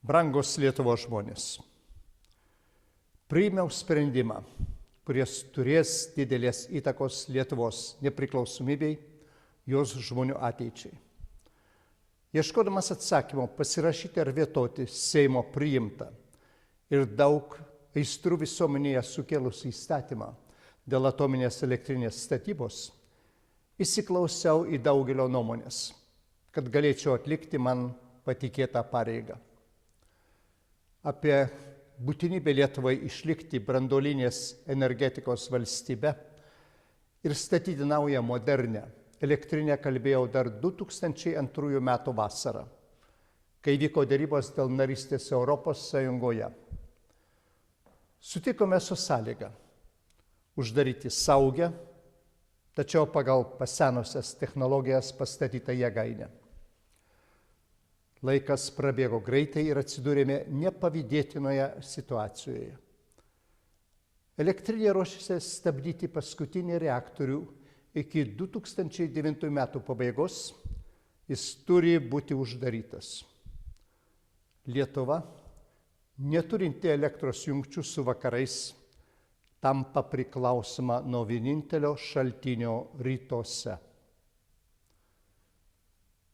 Brangūs Lietuvos žmonės, priėmiau sprendimą, kuris turės didelės įtakos Lietuvos nepriklausomybei, jos žmonių ateičiai. Ieškodamas atsakymo pasirašyti ar vetoti Seimo priimtą ir daug aistrų visuomenėje sukėlusį įstatymą dėl atominės elektrinės statybos, įsiklausiau į daugelio nuomonės, kad galėčiau atlikti man patikėtą pareigą. Apie būtinybę Lietuvai išlikti branduolinės energetikos valstybe ir statyti naują modernę elektrinę kalbėjau dar 2002 metų vasarą, kai vyko derybos dėl narystės Europos Sąjungoje. Sutikome su sąlyga uždaryti saugią, tačiau pagal pasenusias technologijas pastatytą jėgainę. Laikas prabėgo greitai ir atsidūrėme nepavydėtinoje situacijoje. Elektrinė ruošiasi stabdyti paskutinį reaktorių iki 2009 metų pabaigos, jis turi būti uždarytas. Lietuva, neturinti elektros jungčių su vakarais, tampa priklausoma nuo vienintelio šaltinio rytuose.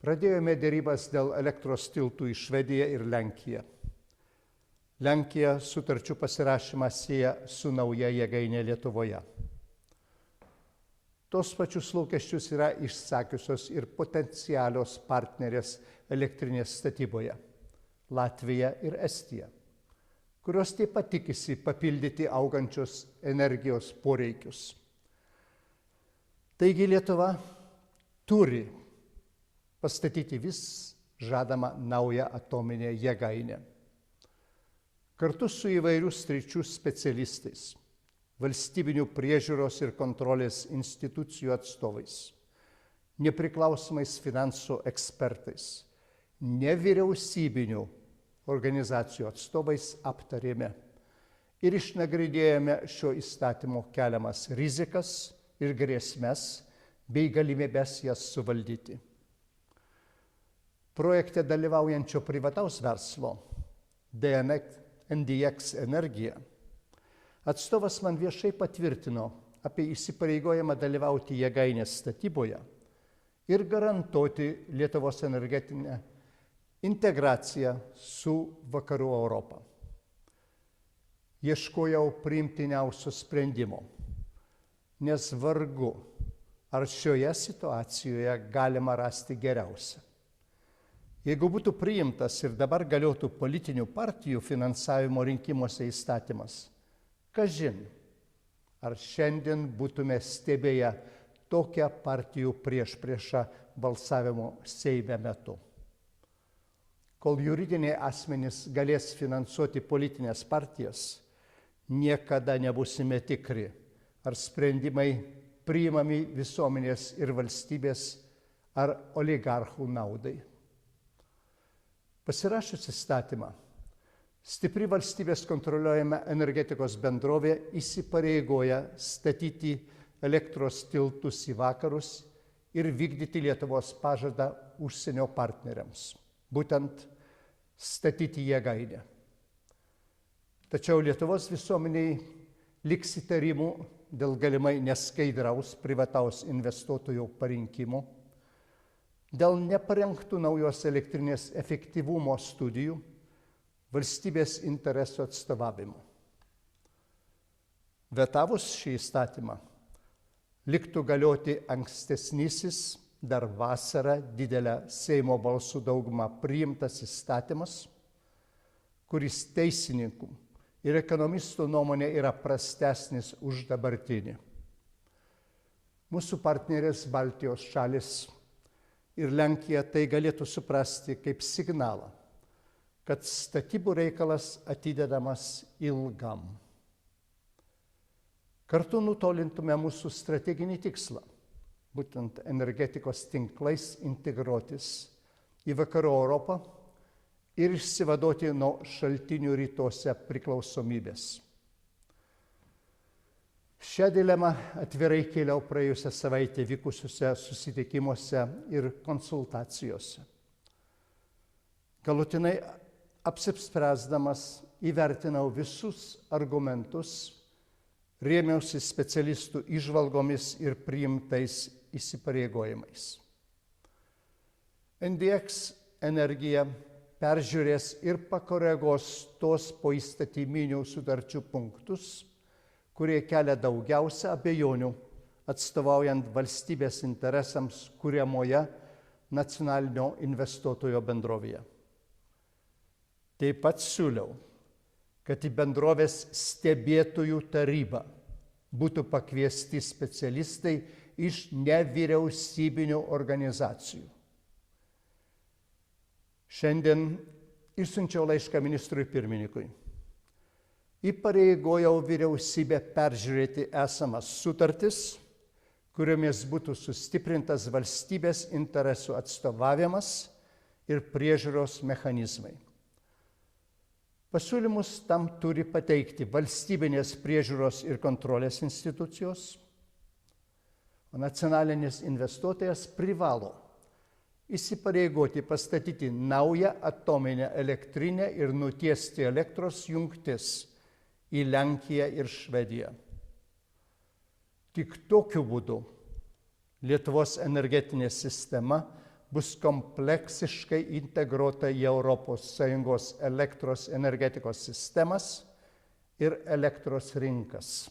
Pradėjome derybas dėl elektros tiltų į Švediją ir Lenkiją. Lenkija sutarčių pasirašymą sieja su nauja jėgainė Lietuvoje. Tos pačius lūkesčius yra išsakiusios ir potencialios partnerės elektrinės statyboje – Latvija ir Estija, kurios taip pat tikisi papildyti augančios energijos poreikius. Taigi Lietuva turi pastatyti vis žadamą naują atominę jėgainę. Kartu su įvairių sričių specialistais, valstybinių priežiūros ir kontrolės institucijų atstovais, nepriklausomais finansų ekspertais, nevyriausybinių organizacijų atstovais aptarėme ir išnagrinėjome šio įstatymo keliamas rizikas ir grėsmes bei galimybes jas suvaldyti. Projekte dalyvaujančio privataus verslo NDX Energija atstovas man viešai patvirtino apie įsipareigojimą dalyvauti jėgainės statyboje ir garantuoti Lietuvos energetinę integraciją su Vakarų Europa. Ieškojau priimtiniausio sprendimo, nes vargu, ar šioje situacijoje galima rasti geriausią. Jeigu būtų priimtas ir dabar galiotų politinių partijų finansavimo rinkimuose įstatymas, kažin, ar šiandien būtume stebėję tokią partijų priešpriešą balsavimo Seime metu. Kol juridiniai asmenys galės finansuoti politinės partijas, niekada nebusime tikri, ar sprendimai priimami visuomenės ir valstybės ar oligarchų naudai. Pasirašius įstatymą, stipri valstybės kontroliuojama energetikos bendrovė įsipareigoja statyti elektros tiltus į vakarus ir vykdyti Lietuvos pažadą užsienio partneriams, būtent statyti jėgainę. Tačiau Lietuvos visuomeniai liks įtarimų dėl galimai neskaidraus privataus investuotojo parinkimo, dėl neparengtų naujos elektrinės efektyvumo studijų, valstybės interesų atstovavimo. Vetavus šį įstatymą, liktų galioti ankstesnysis, dar vasarą didelę Seimo balsų daugumą priimtas įstatymas, kuris teisininkų ir ekonomistų nuomonė yra prastesnis už dabartinį. Mūsų partnerės Baltijos šalis ir Lenkija tai galėtų suprasti kaip signalą, kad statybų reikalas atidedamas ilgam. Kartu nutolintume mūsų strateginį tikslą, būtent energetikos tinklais integruotis į Vakarų Europą ir išsivaduoti nuo šaltinių rytuose priklausomybės. Šią dilemą atvirai kėliau praėjusią savaitę vykusiuose susitikimuose ir konsultacijose. Galutinai apsispręsdamas įvertinau visus argumentus, rėmiausi specialistų įžvalgomis ir priimtais įsipareigojimais. NDX Energija peržiūrės ir pakoreguos tos poįstatyminių sutarčių punktus, kurie kelia daugiausia abejonių atstovaujant valstybės interesams kuriamoje nacionalinio investuotojo bendrovėje. Taip pat siūliau, kad į bendrovės stebėtojų tarybą būtų pakviesti specialistai iš nevyriausybinių organizacijų. Šiandien išsiunčiau laišką ministrui pirmininkui. Įpareigojau vyriausybę peržiūrėti esamas sutartis, kuriomis būtų sustiprintas valstybės interesų atstovavimas ir priežiūros mechanizmai. Pasiūlymus tam turi pateikti valstybinės priežiūros ir kontrolės institucijos, o nacionalinis investuotojas privalo įsipareigoti pastatyti naują atominę elektrinę ir nutiesti elektros jungtis į Lenkiją ir Švediją. Tik tokiu būdu Lietuvos energetinė sistema bus kompleksiškai integruota į ES elektros energetikos sistemas ir elektros rinkas.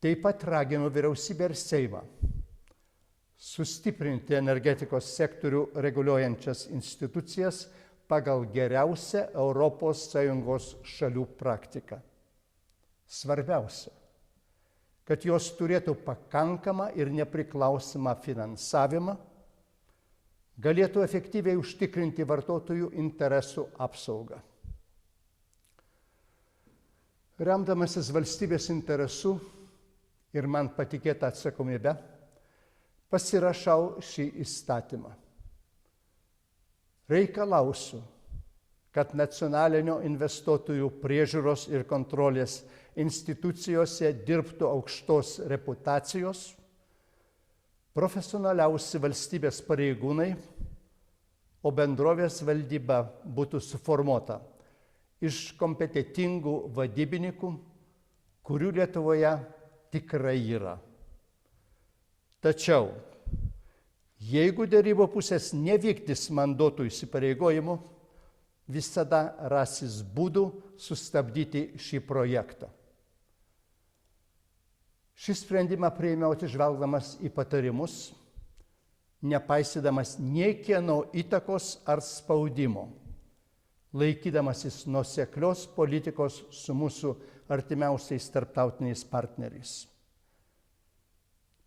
Taip pat raginu vyriausybę ir Seimą sustiprinti energetikos sektorių reguliuojančias institucijas pagal geriausią ES šalių praktiką. Svarbiausia, kad jos turėtų pakankamą ir nepriklausomą finansavimą, galėtų efektyviai užtikrinti vartotojų interesų apsaugą. Remdamasis valstybės interesu ir man patikėtą atsakomybę, pasirašau šį įstatymą. Reikalausiu, kad nacionalinio investuotojų priežiūros ir kontrolės institucijose dirbtų aukštos reputacijos, profesionaliausi valstybės pareigūnai, o bendrovės valdyba būtų suformuota iš kompetentingų vadybininkų, kurių Lietuvoje tikrai yra. Tačiau, jeigu derybų pusės nevykdys mandatų įsipareigojimų, visada rasis būdų sustabdyti šį projektą. Šį sprendimą priėmiau atsižvelgdamas į patarimus, nepaisydamas niekieno įtakos ar spaudimo, laikydamasis nuoseklios politikos su mūsų artimiausiais tarptautiniais partneriais.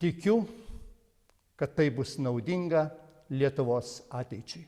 Tikiu, kad tai bus naudinga Lietuvos ateičiai.